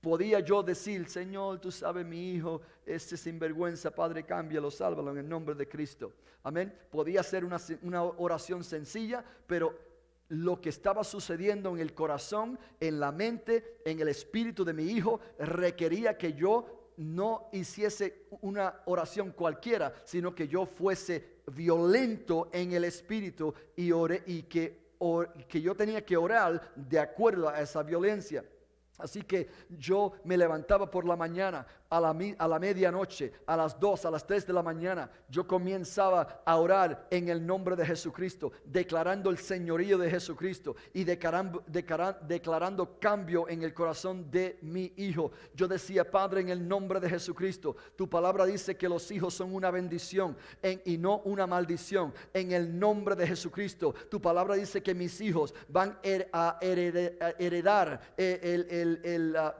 [SPEAKER 1] Podía yo decir, Señor, tú sabes, mi hijo, este sinvergüenza, Padre, cámbialo, sálvalo en el nombre de Cristo. Amén. Podía ser una oración sencilla, pero lo que estaba sucediendo en el corazón, en la mente, en el espíritu de mi hijo, requería que yo no hiciese una oración cualquiera, sino que yo fuese violento en el espíritu y que yo tenía que orar de acuerdo a esa violencia. Así que yo me levantaba por la mañana, a la medianoche, a las 2, a las 3 de la mañana. Yo comenzaba a orar en el nombre de Jesucristo, declarando el señorío de Jesucristo y declarando cambio en el corazón de mi hijo. Yo decía, Padre, en el nombre de Jesucristo, tu palabra dice que los hijos son una bendición y no una maldición. En el nombre de Jesucristo, tu palabra dice que mis hijos van a heredar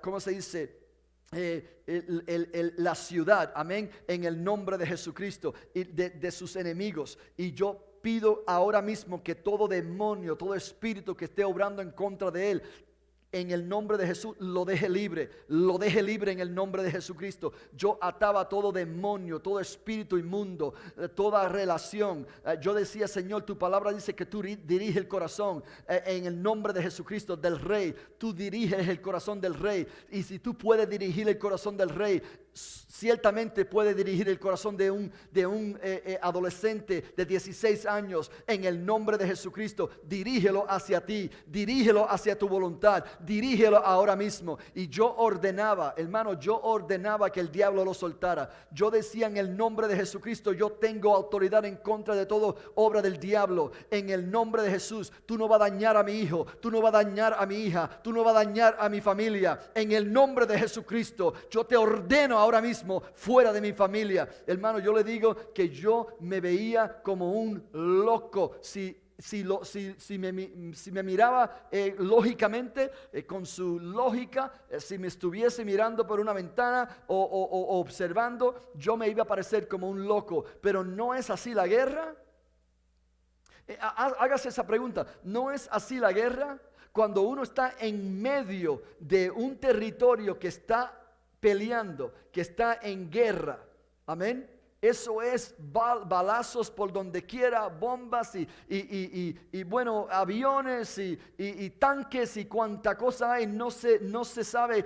[SPEAKER 1] ¿cómo se dice? La ciudad, amén, en el nombre de Jesucristo y de sus enemigos. Y yo pido ahora mismo que todo demonio, todo espíritu que esté obrando en contra de él, en el nombre de Jesús, lo deje libre en el nombre de Jesucristo. Yo ataba todo demonio, todo espíritu inmundo, toda relación. Yo decía, Señor, tu palabra dice que tú diriges el corazón en el nombre de Jesucristo del rey. Tú diriges el corazón del rey. Y si tú puedes dirigir el corazón del rey, ciertamente puede dirigir el corazón de un adolescente de 16 años en el nombre de Jesucristo. Dirígelo hacia ti, dirígelo hacia tu voluntad, dirígelo ahora mismo. Y yo ordenaba, hermano, yo ordenaba que el diablo lo soltara. Yo decía en el nombre de Jesucristo, yo tengo autoridad en contra de toda obra del diablo. En el nombre de Jesús, tú no vas a dañar a mi hijo, tú no vas a dañar a mi hija, tú no vas a dañar a mi familia. En el nombre de Jesucristo, yo te ordeno ahora mismo fuera de mi familia. Hermano, yo le digo que yo me veía como un loco si me miraba lógicamente, con su lógica, si me estuviese mirando por una ventana o observando, yo me iba a parecer como un loco. Pero ¿no es así la guerra? Hágase esa pregunta. ¿No es así la guerra? Cuando uno está en medio de un territorio que está peleando, que está en guerra. Amén. Eso es balazos por donde quiera, bombas y bueno, aviones y tanques y cuánta cosa hay. No se sabe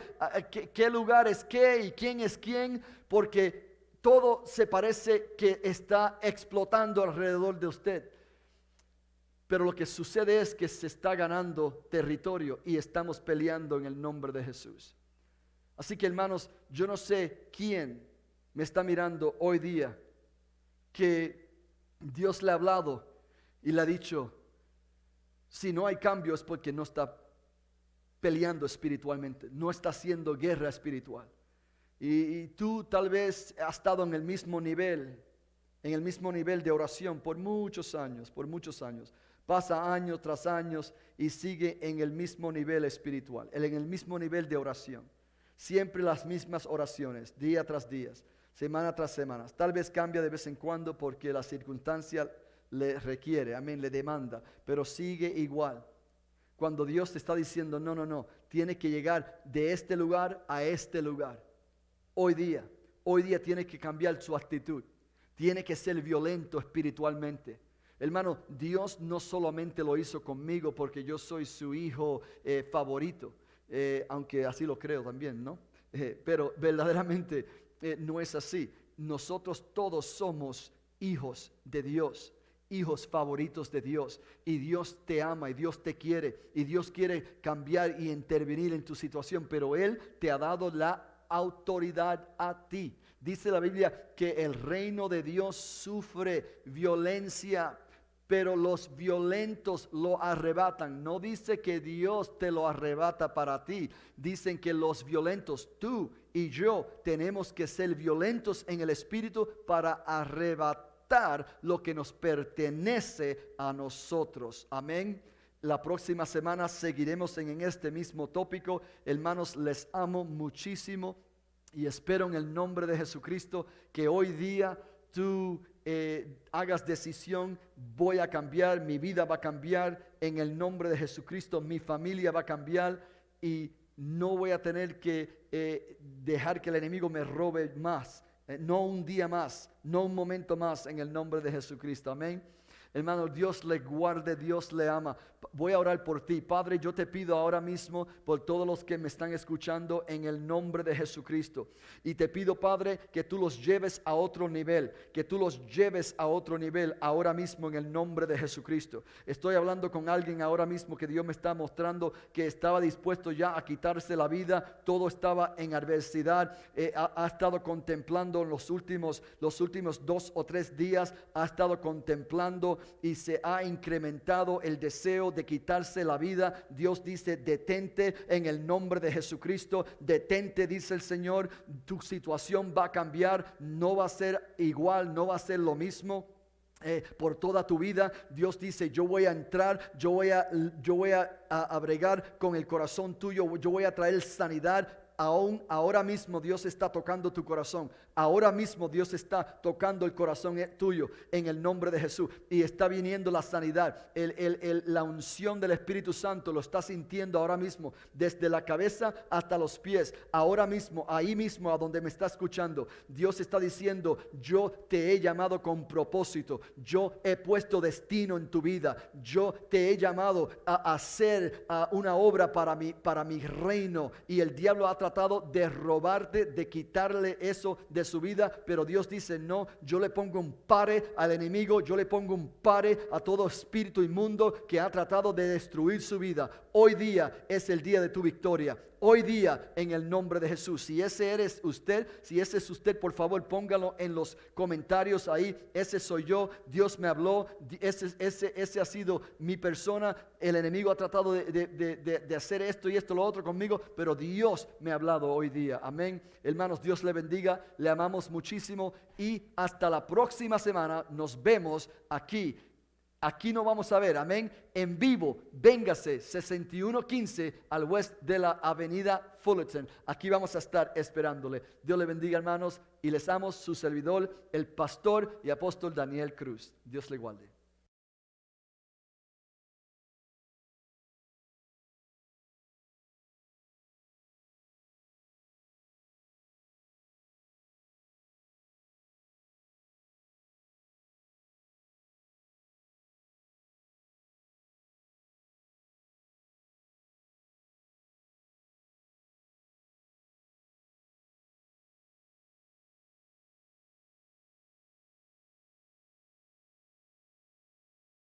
[SPEAKER 1] qué lugar es qué y quién es quién, porque todo se parece que está explotando alrededor de usted. Pero lo que sucede es que se está ganando territorio y estamos peleando en el nombre de Jesús. Así que, hermanos, yo no sé quién me está mirando hoy día que Dios le ha hablado y le ha dicho, si no hay cambio es porque no está peleando espiritualmente, no está haciendo guerra espiritual. Y tú tal vez has estado en el mismo nivel de oración por muchos años. Pasa años tras años y sigue en el mismo nivel espiritual, en el mismo nivel de oración. Siempre las mismas oraciones, día tras día, semana tras semana. Tal vez cambia de vez en cuando porque la circunstancia le requiere, amén, le demanda, pero sigue igual. Cuando Dios te está diciendo, no, tiene que llegar de este lugar a este lugar. Hoy día tiene que cambiar su actitud. Tiene que ser violento espiritualmente. Hermano, Dios no solamente lo hizo conmigo porque yo soy su hijo favorito, aunque así lo creo también, ¿no? Pero verdaderamente no es así. Nosotros todos somos hijos de Dios, hijos favoritos de Dios, y Dios te ama y Dios te quiere y Dios quiere cambiar y intervenir en tu situación, pero Él te ha dado la autoridad a ti. Dice la Biblia que el reino de Dios sufre violencia, pero los violentos lo arrebatan. No dice que Dios te lo arrebata para ti. Dicen que los violentos, tú y yo, tenemos que ser violentos en el espíritu para arrebatar lo que nos pertenece a nosotros. Amén. La próxima semana seguiremos en este mismo tópico. Hermanos, les amo muchísimo y espero en el nombre de Jesucristo que hoy día tú hagas decisión. Voy a cambiar, mi vida va a cambiar en el nombre de Jesucristo, mi familia va a cambiar y no voy a tener que dejar que el enemigo me robe más, no un día más, no un momento más, en el nombre de Jesucristo. Amén. Hermano, Dios le guarde, Dios le ama. Voy a orar por ti. Padre, yo te pido ahora mismo por todos los que me están escuchando en el nombre de Jesucristo. Y te pido, Padre, que tú los lleves a otro nivel, ahora mismo en el nombre de Jesucristo. Estoy hablando con alguien ahora mismo que Dios me está mostrando que estaba dispuesto ya a quitarse la vida. Todo estaba en adversidad. Ha estado contemplando los últimos 2 o 3 días, ha estado contemplando y se ha incrementado el deseo de quitarse la vida. Dios dice, detente en el nombre de Jesucristo, detente, dice el Señor. Tu situación va a cambiar, no va a ser igual, no va a ser lo mismo. Por toda tu vida. Dios dice, yo voy a entrar, yo voy a bregar con el corazón tuyo, yo voy a traer sanidad. Aún ahora mismo Dios está tocando tu corazón. Ahora mismo Dios está tocando el corazón tuyo en el nombre de Jesús. Y está viniendo la sanidad. La unción del Espíritu Santo lo está sintiendo ahora mismo. Desde la cabeza hasta los pies. Ahora mismo, ahí mismo a donde me está escuchando. Dios está diciendo, yo te he llamado con propósito. Yo he puesto destino en tu vida. Yo te he llamado a hacer una obra para mi reino. Y el diablo ha tratado de robarte, de quitarle eso de su vida, pero Dios dice, no, yo le pongo un pare al enemigo, yo le pongo un pare a todo espíritu inmundo que ha tratado de destruir su vida. Hoy día es el día de tu victoria. Hoy día, en el nombre de Jesús. Si ese eres usted, si ese es usted, por favor, póngalo en los comentarios ahí. Ese soy yo, Dios me habló, ese ha sido mi persona. El enemigo ha tratado de hacer esto y esto, lo otro conmigo, pero Dios me ha hablado hoy día. Amén. Hermanos, Dios le bendiga, le amamos muchísimo y hasta la próxima semana nos vemos aquí. Aquí nos vamos a ver, amén, en vivo. Véngase 6115 al west de la avenida Fullerton. Aquí vamos a estar esperándole. Dios le bendiga, hermanos, y les amo, su servidor, el pastor y apóstol Daniel Cruz. Dios le guarde.